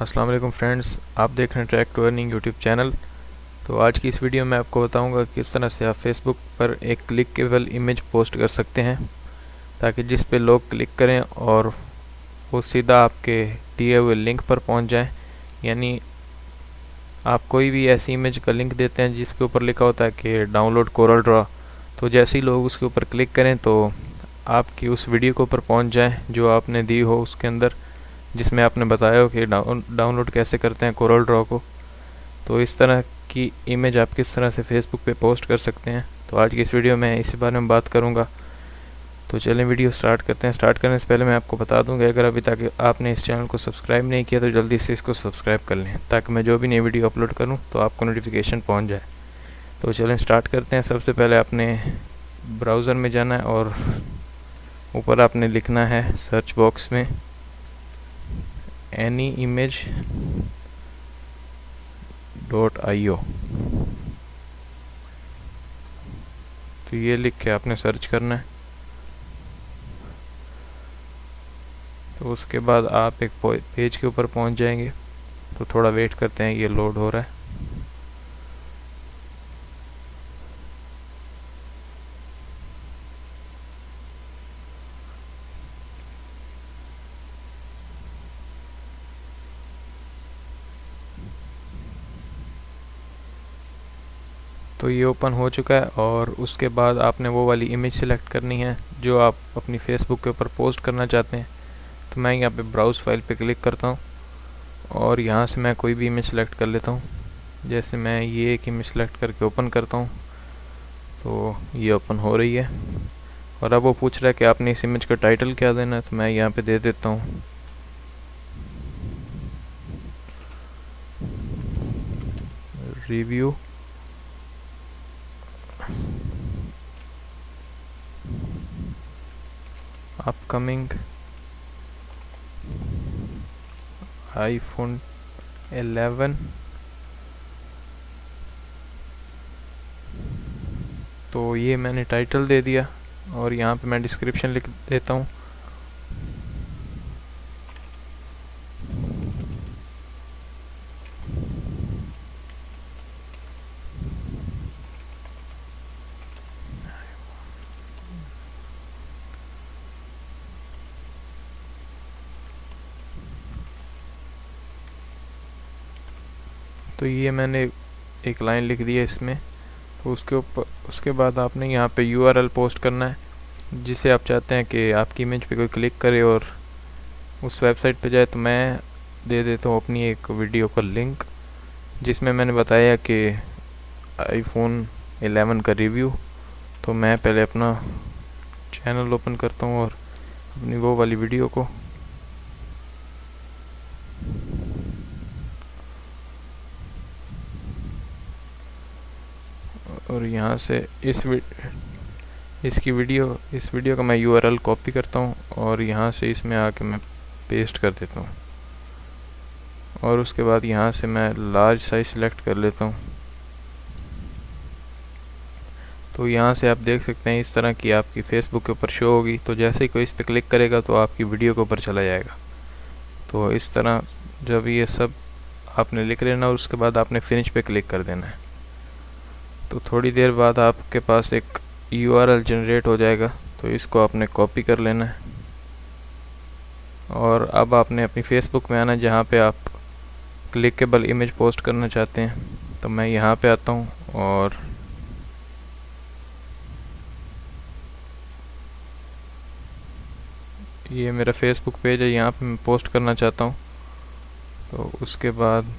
अस्सलाम वालेकुम फ्रेंड्स, आप देख रहे हैं track to earning YouTube channel. तो आज की इस वीडियो में आपको बताऊंगा किस तरह से आप फेसबुक पर एक क्लिकेबल इमेज पोस्ट कर सकते हैं ताकि जिस पे लोग क्लिक करें और वो सीधा आपके दिए हुए लिंक पर पहुंच जाएं। यानी आप कोई भी ऐसी इमेज का लिंक देते हैं जिसके ऊपर लिखा होता है कि डाउनलोड कोरल ड्रॉ, तो जैसे ही लोग उसके ऊपर क्लिक करें तो आपकी उस वीडियो के ऊपर पहुंच जाएं जो आपने दी हो उसके अंदर, जिसमें आपने बताया हो कि डाउनलोड कैसे करते हैं कोरल ड्रॉ को। तो इस तरह की इमेज आप किस तरह से फेसबुक पे पोस्ट कर सकते हैं, तो आज की इस वीडियो में इसी बारे में बात करूंगा। तो चलें वीडियो स्टार्ट करते हैं। स्टार्ट करने से पहले मैं आपको बता दूंगा, अगर अभी तक आपने इस चैनल को सब्सक्राइब नहीं किया तो जल्दी से इसको सब्सक्राइब कर लें ताकि मैं जो भी नई वीडियो अपलोड करूं तो आपको नोटिफिकेशन पहुंच जाए। तो चलें स्टार्ट करते हैं। सबसे पहले आपने ब्राउज़र में जाना है और ऊपर आपने लिखना है सर्च बॉक्स में anyimage.io। तो ये लिख के आपने सर्च करना है। तो उसके बाद आप एक पेज के ऊपर पहुंच जाएंगे। तो थोड़ा वेट करते हैं, ये लोड हो रहा है। तो ये ओपन हो चुका है और उसके बाद आपने वो वाली इमेज सेलेक्ट करनी है जो आप अपनी फेसबुक के ऊपर पोस्ट करना चाहते हैं। तो मैं यहाँ पे ब्राउज़ फाइल पे क्लिक करता हूँ और यहाँ से मैं कोई भी इमेज सेलेक्ट कर लेता हूँ। जैसे मैं ये एक इमेज सेलेक्ट करके ओपन करता हूँ तो ये ओपन हो रही है। और अब वो पूछ रहा है कि आपने इस इमेज का टाइटल क्या देना है, तो मैं यहाँ पे दे देता हूँ रिव्यू अपकमिंग iPhone 11। तो ये मैंने टाइटल दे दिया और यहाँ पे मैं डिस्क्रिप्शन लिख देता हूँ। तो ये मैंने एक लाइन लिख दी है इसमें। तो उसके बाद आपने यहाँ पे URL पोस्ट करना है जिसे आप चाहते हैं कि आपकी इमेज पे कोई क्लिक करे और उस वेबसाइट पे जाए। तो मैं दे देता हूँ अपनी एक वीडियो का लिंक जिसमें मैंने बताया कि iPhone 11 का रिव्यू। तो मैं पहले अपना चैनल ओपन करता हूँ और अपनी वो वाली वीडियो को और यहाँ से इस वीडियो का मैं URL कॉपी करता हूँ और यहाँ से इसमें आके मैं पेस्ट कर देता हूँ। और उसके बाद यहाँ से मैं लार्ज साइज सिलेक्ट कर लेता हूँ। तो यहाँ से आप देख सकते हैं इस तरह की आपकी फेसबुक के ऊपर शो होगी। तो जैसे ही कोई इस पर क्लिक करेगा तो आपकी वीडियो के ऊपर चला जाएगा। तो इस तरह जब ये सब आपने लिख लेना और उसके बाद आपने फिनिश पे क्लिक कर देना है। तो थोड़ी देर बाद आपके पास एक URL जनरेट हो जाएगा। तो इसको आपने कॉपी कर लेना है और अब आपने अपनी फेसबुक में आना है जहाँ पे आप क्लिकेबल इमेज पोस्ट करना चाहते हैं। तो मैं यहाँ पे आता हूँ और ये मेरा फेसबुक पेज है, यहाँ पे मैं पोस्ट करना चाहता हूँ। तो उसके बाद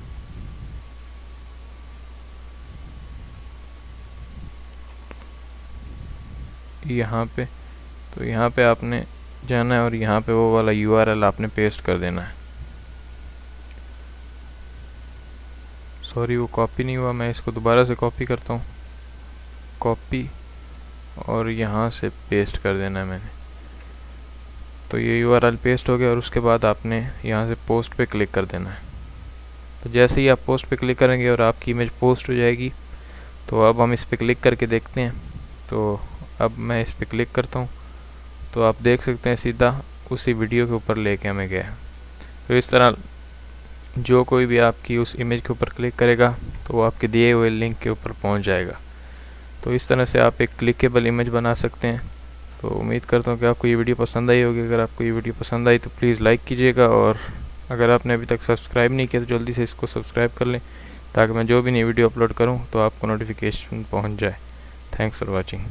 यहाँ पे आपने जाना है और यहाँ पे वो वाला URL आपने पेस्ट कर देना है। सॉरी, वो कॉपी नहीं हुआ, मैं इसको दोबारा से कॉपी करता हूँ। कॉपी और यहाँ से पेस्ट कर देना है मैंने। तो ये URL पेस्ट हो गया और उसके बाद आपने यहाँ से पोस्ट पे क्लिक कर देना है। तो जैसे ही आप पोस्ट पे क्लिक करेंगे और आपकी इमेज पोस्ट हो जाएगी। तो अब हम इस पे क्लिक करके देखते हैं। तो अब मैं इस पे क्लिक करता हूँ तो आप देख सकते हैं सीधा उसी वीडियो के ऊपर लेके हमें गया। तो इस तरह जो कोई भी आपकी उस इमेज के ऊपर क्लिक करेगा तो वो आपके दिए हुए लिंक के ऊपर पहुंच जाएगा। तो इस तरह से आप एक क्लिकेबल इमेज बना सकते हैं। तो उम्मीद करता हूँ कि आपको ये वीडियो पसंद आई होगी। अगर आपको ये वीडियो पसंद आई तो प्लीज़ लाइक कीजिएगा, और अगर आपने अभी तक सब्सक्राइब नहीं किया तो जल्दी से इसको सब्सक्राइब कर लें, ताकि मैं जो भी नई वीडियो अपलोड करूँ तो आपको नोटिफिकेशन पहुँच जाए। Thanks for watching.